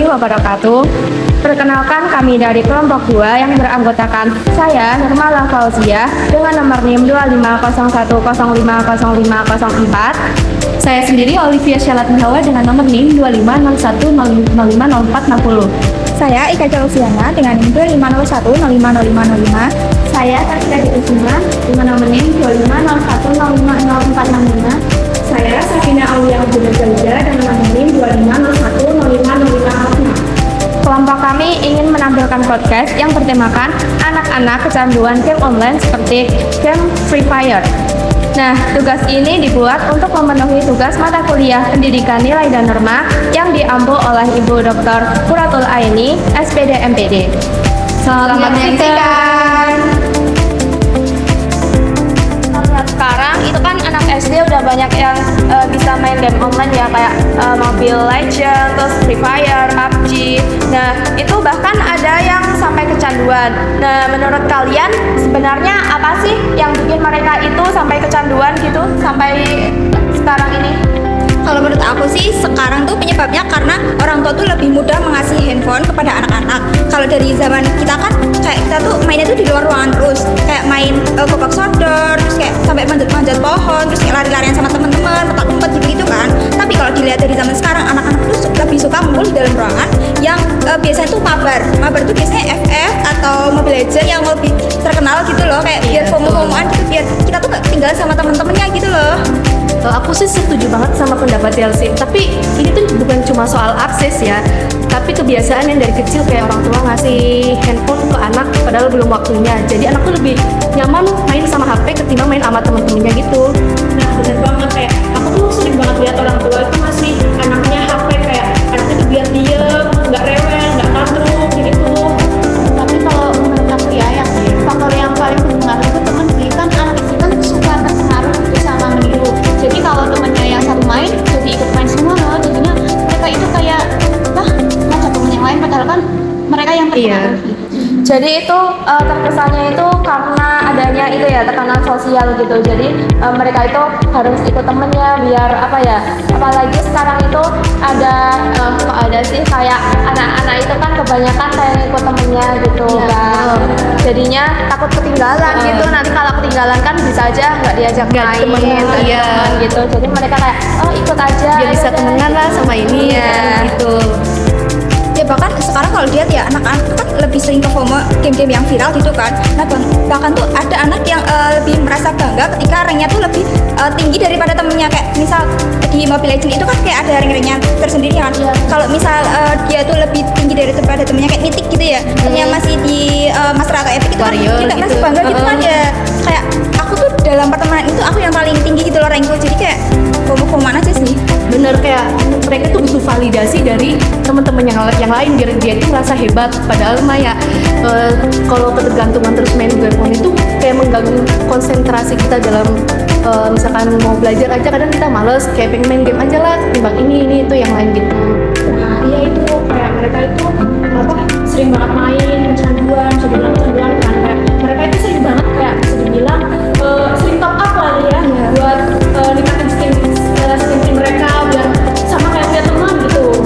wabarakatuh. Perkenalkan, kami dari kelompok 2 yang beranggotakan saya, Nurmala Fauzia, dengan nomor NIM 2501050504. Saya sendiri Olivia Syalat Hawa dengan nomor NIM 2501050460. Saya Ika Jalusiana dengan NIM 2501050505. Saya Tasya Dikusuma dengan nomor NIM 2501050465. Saya Sakina Aulia Abdullah Jalida dengan nomor NIM 2501050505. Kelompok kami ingin menampilkan podcast yang bertemakan anak-anak kecanduan game online seperti game Free Fire. Nah, tugas ini dibuat untuk memenuhi tugas mata kuliah pendidikan nilai dan norma yang diampu oleh Ibu Dr. Quratul Aini, SPD MPD. Selamat menyaksikan. Lihat sekarang itu kan anak SD udah banyak yang bisa main game online ya, kayak Mobile Legends, terus Free Fire, PUBG. Nah, itu bahkan ada yang sampai kecanduan. Nah, menurut kalian sebenarnya apa sih yang bikin mereka itu sampai kecanduan gitu sampai sekarang ini? Kalau menurut aku sih sekarang tuh penyebabnya karena orang tua tuh lebih mudah mengasih handphone kepada anak-anak. Kalau dari zaman kita kan kayak kita tuh mainnya tuh di luar ruangan terus, kayak main gobak sodor, terus kayak sampai manjat pohon, terus kayak lari-larian sama teman-teman, petak umpet gitu kan. Tapi kalau dilihat dari zaman sekarang, anak-anak tuh lebih suka ngumpul di dalam ruangan yang biasanya tuh mabar tuh biasanya FF atau Mobile Legends yang lebih terkenal gitu loh, kayak biar FOMO-FOMOan gitu, biar kita tuh gak tinggal sama teman-temannya gitu loh. Aku sih setuju banget sama pendapat Chelsea. Tapi ini tuh bukan cuma soal akses ya, tapi kebiasaan yang dari kecil kayak orang tua ngasih handphone ke anak padahal belum waktunya. Jadi anak tuh lebih nyaman main sama HP ketimbang main sama temen-temennya gitu. Nah, bener banget, kayak aku tuh sering banget lihat orang tua itu ngasih anaknya HP, kayak anaknya tuh biar diem, nggak rewel, nggak tantrum gitu. Tapi kalau menurut aku ya faktor yang paling berpengaruh itu temen sih. Kan anak itu kan suka terpengaruh gitu sama meniru. Jadi kalau temennya yang satu main jadi ikut main semua loh. Jadinya mereka itu kayak ngajak temen yang lain padahal kan mereka yang terpengaruh. Jadi itu terkesannya itu karena adanya itu ya tekanan sosial gitu. Jadi mereka itu harus ikut temennya biar apa ya? Apalagi sekarang itu ada sih kayak anak-anak itu kan kebanyakan kayak ikut temennya gitu kan. Jadinya takut ketinggalan gitu. Nanti kalau ketinggalan kan bisa aja nggak diajak main, temen, gitu. Jadi mereka kayak ikut aja. Biar bisa temenan lah sama ini gitu. Ya bahkan sekarang kalau lihat ya anak-anak kan lebih sering ke FOMO game-game yang viral gitu kan. Nah bahkan tuh ada anak yang lebih merasa bangga ketika ranknya tuh lebih tinggi daripada temennya. Kayak misal di Mobile Legends itu kan kayak ada rank-ranknya tersendiri kan. Kalau misal dia tuh lebih tinggi daripada temennya kayak Mythic gitu ya, temennya masih di Master atau Epic itu kan Warrior kita gitu. masih bangga gitu kan ya. Kayak aku tuh dalam pertemanan itu aku yang paling tinggi gitu loh rankku. Jadi kayak FOMO-FOMOan aja sih. Bener, kayak mereka tuh butuh validasi dari teman-teman yang lain biar dia tuh merasa hebat. Padahal mah ya kalau ketergantungan terus main game itu kayak mengganggu konsentrasi kita dalam misalkan mau belajar aja kadang kita males, kayak pengen main game aja lah timbang ini itu yang lain gitu. Nah, iya itu kayak mereka itu sering banget main kecanduan, bisa dibilang kecanduan kan. Kayak mereka itu sering banget kayak bisa dibilang sering top up lah ya buat ningkatin skin mereka biar sama kayak punya teman gitu.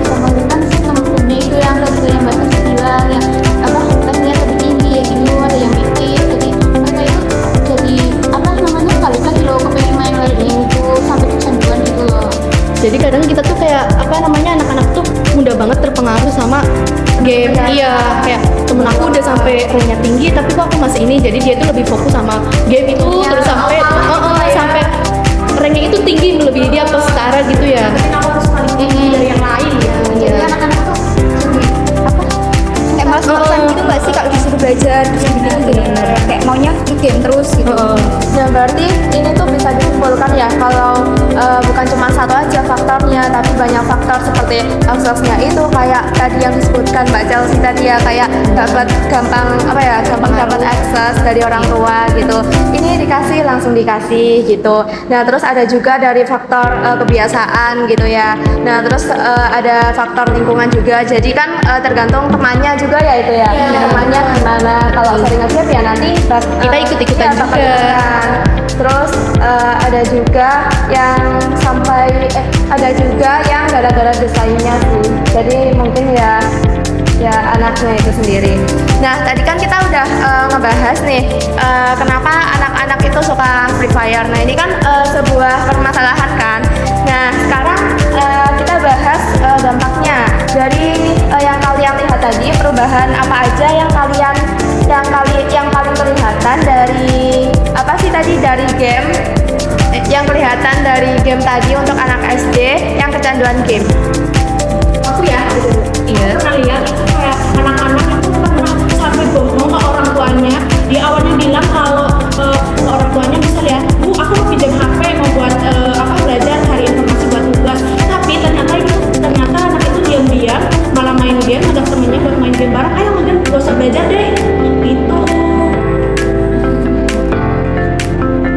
Kalau kan temen-temennya itu yang tadi yang Mbak Sisi bilang yang levelnya lebih tinggi ya gitu, ada yang mikir. Jadi mereka itu jadi kali-kali loh kepengen main lagi itu sampai kecanduan gitu loh. Jadi kadang kita tuh kayak anak-anak tuh mudah banget terpengaruh sama game. Iya, kayak temen aku udah sampai ranknya tinggi tapi kok aku masih ini. Jadi dia tuh lebih fokus sama game itu terus sampai sampai ranknya itu tinggi melebihi dia atau setara gitu ya. Mungkin aku harus paling tinggi dari yang lain ya. Jadi anak-anak tuh Kayak malas-malasan gitu nggak sih kalau disuruh belajar terus gitu kayak maunya game terus gitu. Nah, berarti ini tuh bisa disimpulkan ya kalau bukan cuma satu aja faktornya, tapi banyak faktor seperti aksesnya itu kayak tadi yang disebutkan Mbak Chelsea tadi ya, kayak gampang dapat akses dari orang tua gitu. Ini dikasih langsung dikasih gitu. Nah, terus ada juga dari faktor kebiasaan gitu ya. Nah, terus ada faktor lingkungan juga. Jadi kan tergantung temannya juga ya itu ya. Temannya gimana, kalau sering nge-game ya nanti kita ikut-ikutan juga. ikutan. Terus ada juga yang gara-gara desainnya sih. Jadi mungkin ya anaknya itu sendiri. Nah, tadi kan kita udah ngebahas nih kenapa anak-anak itu suka Free Fire. Nah, ini kan sebuah permasalahan kan. Nah, sekarang kita bahas dampaknya dari yang kalian lihat tadi, perubahan apa aja yang paling kelihatan dari apa sih tadi, dari game yang kelihatan dari game tadi untuk anak SD yang kecanduan game. Aku ya, Iya. pernah lihat itu kayak anak-anak itu pernah sampai bohong ke orang tuanya. Dia awalnya bilang kalau orang tuanya bisa lihat, Bu, aku mau pinjam HP mau buat belajar cari informasi buat tugas. Tapi ternyata anak itu diam-diam malah main game, ngajak temennya buat main game bareng. Ayo mungkin gak usah belajar deh. Gitu.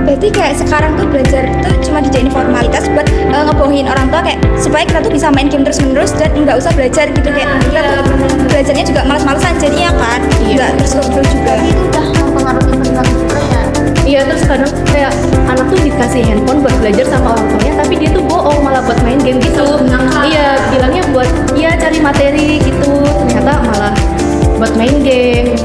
Berarti kayak sekarang tuh belajar tuh cuma dijadiin formalitas buat ngebohongin orang tua, kayak supaya kita tuh bisa main game terus-menerus dan nggak usah belajar gitu, kayak kita tuh belajarnya juga malas-malasan jadinya kan, nggak terstruktur juga. Tapi itu udah mempengaruhi perilaku kita ya. Iya, terus kadang kayak anak tuh dikasih handphone buat belajar sama orang tuanya, tapi dia tuh bohong malah buat main game gitu. Iya, bilangnya buat cari materi gitu, ternyata malah buat main game.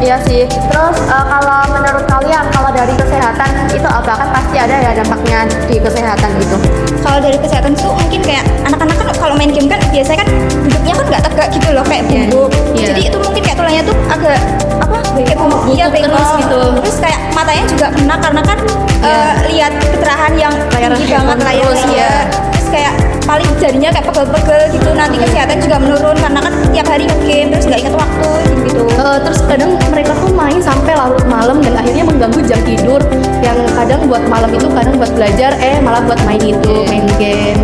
Iya sih. Terus kalau menurut kalian, kalau dari kesehatan itu apa, kan pasti ada ya dampaknya di kesehatan gitu. Kalau dari kesehatan tuh mungkin kayak anak-anak kan kalau main game kan biasanya kan duduknya kan nggak tegak gitu loh, kayak bungkuk. Iya. Jadi itu mungkin kayak tulangnya tuh agak kayak bungkuk, iya terus bengkok gitu. Terus kayak matanya juga kena karena kan lihat kecerahan yang Layar tinggi banget handphone layarnya. terus, Iya. Terus kayak paling jarinya kayak pegel-pegel gitu, nanti kesehatan juga menurun karena kan tiap hari nge-game terus nggak ingat waktu gitu. Terus kadang mereka tuh main sampai larut malam dan akhirnya mengganggu jam tidur, yang kadang buat malam itu kadang buat belajar malah buat main main game.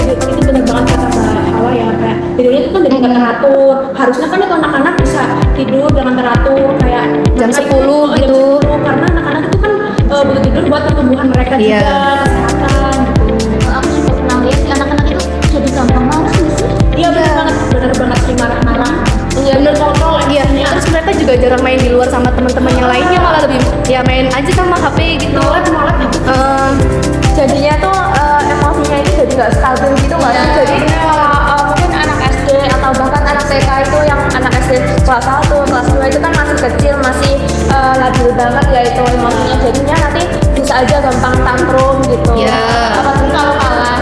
Itu benar banget kata Mbak Hawa ya, kayak tidurnya itu kan jadi nggak teratur. Harusnya kan itu anak-anak bisa tidur dengan teratur kayak Jam mereka 10 jam gitu. 10, karena anak-anak itu kan butuh tidur buat pertumbuhan mereka Iya. juga, kesehatan gitu. Aku juga pernah lihat sih anak-anak itu jadi gampang marah nggak sih. Iya benar banget sering marah-marah. Iya, bener kontrol. Iya, terus mereka juga jarang main di luar sama teman-teman yang lainnya, malah lebih main aja sama HP gitu. Nolak gitu. Jadinya tuh emosinya itu jadi nggak stabil gitu nggak sih? Jadi kalau mungkin anak SD atau bahkan anak TK itu, yang anak SD kelas 1, kelas 2 itu kan masih kecil, masih labil banget ya itu emosinya, jadinya nanti bisa aja gampang tantrum gitu. Iya. Apalagi kalau kalah.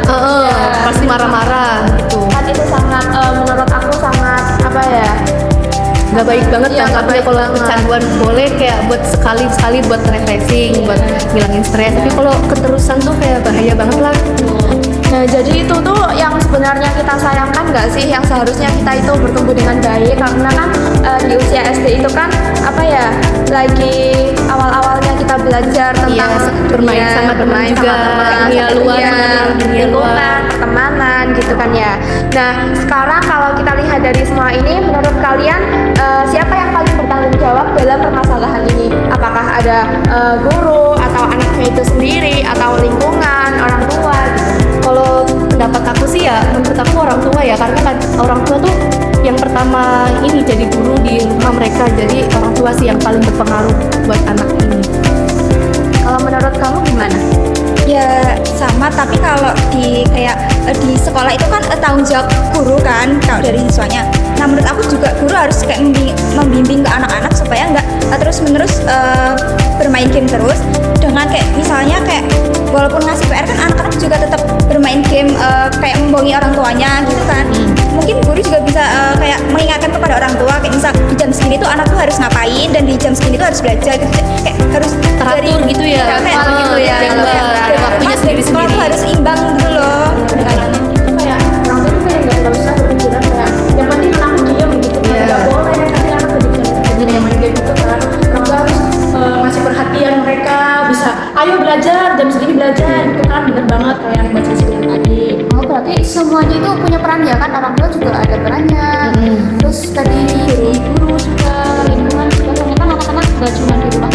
Pasti marah-marah gitu. Kan itu sangat menurut aku sangat apa ya? Nggak baik banget Iya, kan, nggak tapi baik kalau banget. kecanduan boleh kayak buat sekali-sekali buat refreshing, buat ngilangin stres, tapi kalau keterusan tuh kayak bahaya banget lah. Nah, jadi itu tuh yang sebenarnya kita sayangkan nggak sih, yang seharusnya kita itu bertumbuh dengan baik, karena kan di usia SD itu kan apa ya, lagi awal-awalnya kita belajar tentang bermain sama teman juga, dunia luar, mengenal dunia luar. lingkungan, pertemanan gitu kan ya. Nah, sekarang kalau kita lihat dari semua ini, menurut kalian siapa yang paling bertanggung jawab dalam permasalahan ini? Apakah ada guru atau anaknya itu sendiri atau lingkungan, orang tua gitu? Kalau pendapat aku sih ya, menurut aku orang tua ya, karena kan orang tua tuh yang pertama ini jadi guru di rumah mereka, jadi orang tua sih yang paling berpengaruh buat anak ini. Kalau menurut kamu gimana? Ya sama, tapi kalau di kayak di sekolah itu kan tanggung jawab guru kan kalau dari siswanya. Nah menurut aku juga guru harus kayak membimbing ke anak-anak supaya nggak terus-menerus bermain game terus, dengan kayak misalnya kayak walaupun ngasih PR kan anak-anak juga tetap bermain game, kayak membohongi orang tuanya gitu kan. Mungkin guru juga bisa kayak mengingatkan kepada orang tua, kayak misal di jam segini tuh anak tuh harus ngapain dan di jam segini tuh harus belajar gitu. Kayak harus Teratur gitu ya. kayak gitu ya. Yang ada waktunya sendiri-sendiri. Sekolah tuh harus imbang gitu loh. Itu kayak orang tua tuh kayak nggak usah berpikiran kayak yang penting anakku diem gitu kan, Iya. nggak boleh nanti anak jadi yang main game gitu kan. Orang tua harus ngasih perhatian mereka, bisa ayo belajar jam segini belajar gitu kan, bener banget kayak yang baca bilang tadi. Oh, berarti semuanya itu punya peran ya kan, orang tua juga ada perannya. Terus tadi guru juga, lingkungan juga, soalnya kan anak-anak gak cuma di rumah.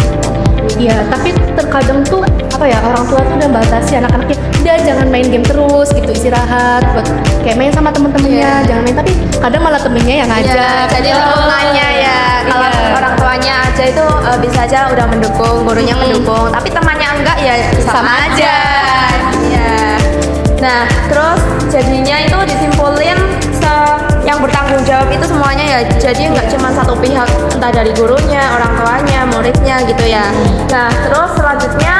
Iya, tapi terkadang tuh apa ya, orang tua tuh udah batasi anak-anaknya, udah jangan main game terus gitu, istirahat buat kayak main sama temen-temennya, jangan main, tapi kadang malah temennya yang ngajak. Jadi lingkungannya ya, kalau Iya. orang tuanya aja itu bisa aja udah mendukung, gurunya mendukung, tapi temannya enggak ya sama aja. Iya. Nah, terus jadinya itu disimpulin yang bertanggung jawab itu semuanya ya. Jadi nggak cuma satu pihak, entah dari gurunya, orang tuanya, muridnya gitu ya. Nah, terus selanjutnya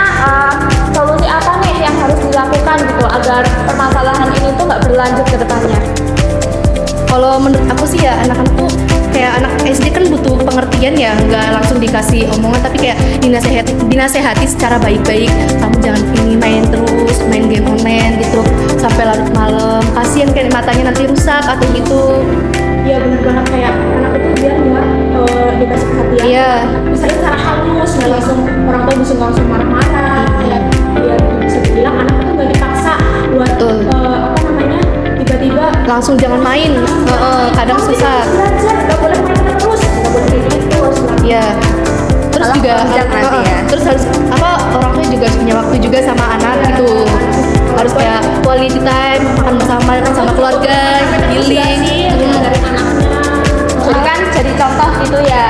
solusi apa nih yang harus dilakukan gitu agar permasalahan ini tuh nggak berlanjut ke depannya? Kalau menurut aku sih ya, anak-anak tuh kayak anak SD kan butuh pengertian ya, nggak langsung dikasih omongan tapi kayak dinasehati secara baik-baik. Kamu jangan ini main terus, main game online gitu sampai larut malam, kasihan kayak matanya nanti rusak atau gitu. Ya benar banget, kayak anak itu biar nggak dikasih perhatian. Iya. Misalnya secara halus, nggak langsung orang tua bisa nggak langsung marah-marah. Kayak biar bisa dibilang anak itu nggak dipaksa buat Betul. apa namanya, tiba-tiba Langsung jangan main, kadang susah. belajar, nggak boleh main terus, nggak boleh kayak gitu, harus belajar. Iya. Terus Malah juga melonjak nanti ya. terus harus orang tua juga harus punya waktu juga sama anak gitu. Harus kayak quality time, makan bersama sama keluarga, healing. Dari anaknya. Jadi kan jadi contoh gitu ya.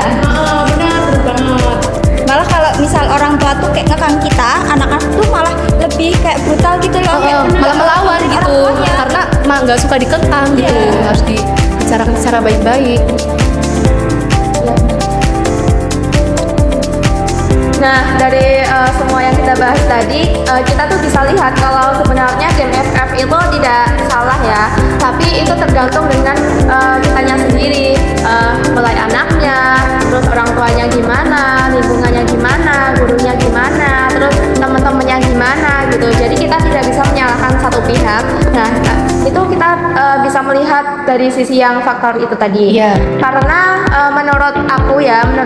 Benar banget. Malah kalau misal orang tua tuh kayak ngekang kita, anak-anak tuh malah lebih kayak brutal gitu loh. Kayak Malah melawan orang gitu tuanya. karena mah nggak suka dikekang gitu. Harus dibicarakan secara baik-baik. Nah, dari semua yang kita bahas tadi, kita tuh bisa lihat kalau sebenarnya game FF itu tidak salah ya, tapi itu tergantung dengan kitanya sendiri, mulai anaknya, terus orang tuanya gimana, lingkungannya gimana, gurunya gimana, terus teman-temannya gimana gitu. Jadi kita tidak bisa menyalahkan satu pihak. Nah, itu kita bisa melihat dari sisi yang faktor itu tadi. Iya. Karena menurut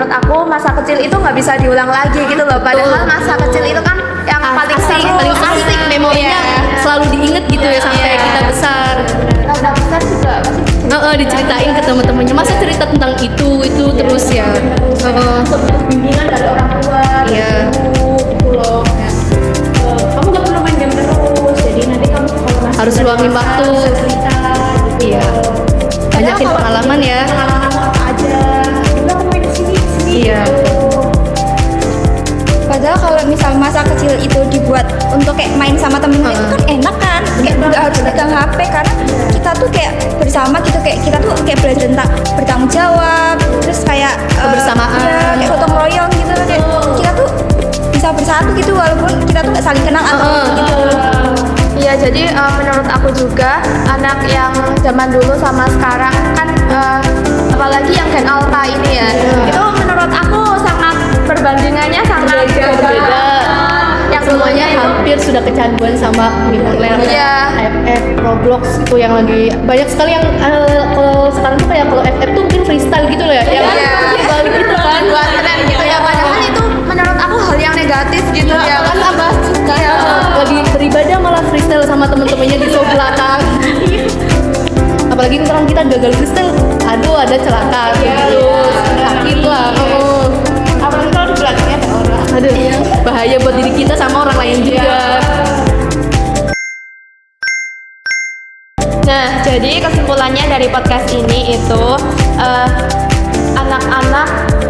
aku masa kecil itu nggak bisa diulang lagi gitu loh. Padahal masa kecil itu kan yang paling Asik, seru, paling asik, memorinya Iya. selalu diinget gitu ya sampai Iya. kita besar. Udah besar juga pasti Diceritain ke teman-temannya, masa cerita tentang itu terus ya. Untuk bimbingan dari orang tua, dari Iya. guru gitu loh. Kayak, kamu nggak perlu main game terus, jadi nanti kamu kalau masih Harus udah luangin dewasa, waktu. bisa cerita gitu. Iya. Banyakin pengalaman ya. Pengalaman apa aja, udah kamu main sini Iya. gitu. Padahal kalau misal masa kecil itu dibuat untuk kayak main sama temen-temen itu kan enak kan, kayak nggak harus pegang HP karena kita tuh kayak bersama gitu, kayak kita tuh kayak belajar tentang bertanggung jawab, terus kayak Kebersamaan. ya, kayak gotong royong gitu, kayak kita tuh bisa bersatu gitu walaupun kita tuh nggak saling kenal atau gitu. Iya, jadi menurut aku juga anak yang zaman dulu sama sekarang kan apalagi yang Gen Alpha ini ya, itu menurut aku sangat perbandingannya sangat Berbeda. Yang Semuanya dulunya itu hampir sudah kecanduan sama game online. Iya. FF, Roblox itu yang lagi banyak sekali yang kalau sekarang tuh kayak kalau FF tuh mungkin freestyle gitu loh ya. Yang Iya. baru gitu kan. buat tren gitu ya, padahal itu menurut aku hal yang negatif gitu ya. Kan tambah kayak lagi beribadah malah freestyle sama temen-temennya di show belakang. Apalagi orang kita gagal freestyle, aduh ada celaka gitu, sakit lah. Apalagi kalau di belakangnya ada orang. Aduh, bahaya buat diri kita sama orang lain juga. Nah, jadi kesimpulannya dari podcast ini itu anak-anak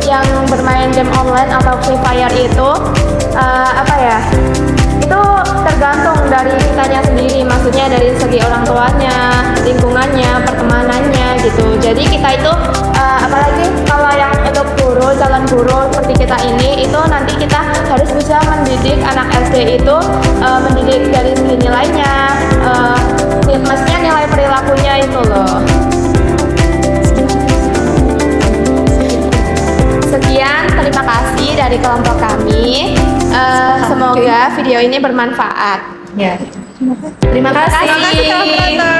yang bermain game online atau Free Fire itu apa ya? Itu tergantung dari kitanya sendiri, maksudnya dari segi orang tuanya, lingkungannya, pertemanannya gitu. Jadi kita itu apalagi kalau yang untuk guru, calon guru seperti kita ini, itu nanti kita harus bisa mendidik anak SD itu, mendidik dari segi nilainya, maksudnya nilai perilakunya itu loh. Sekian, terima kasih dari kelompok kami. Semoga video ini bermanfaat. Ya. Terima kasih. Terima kasih telah menonton.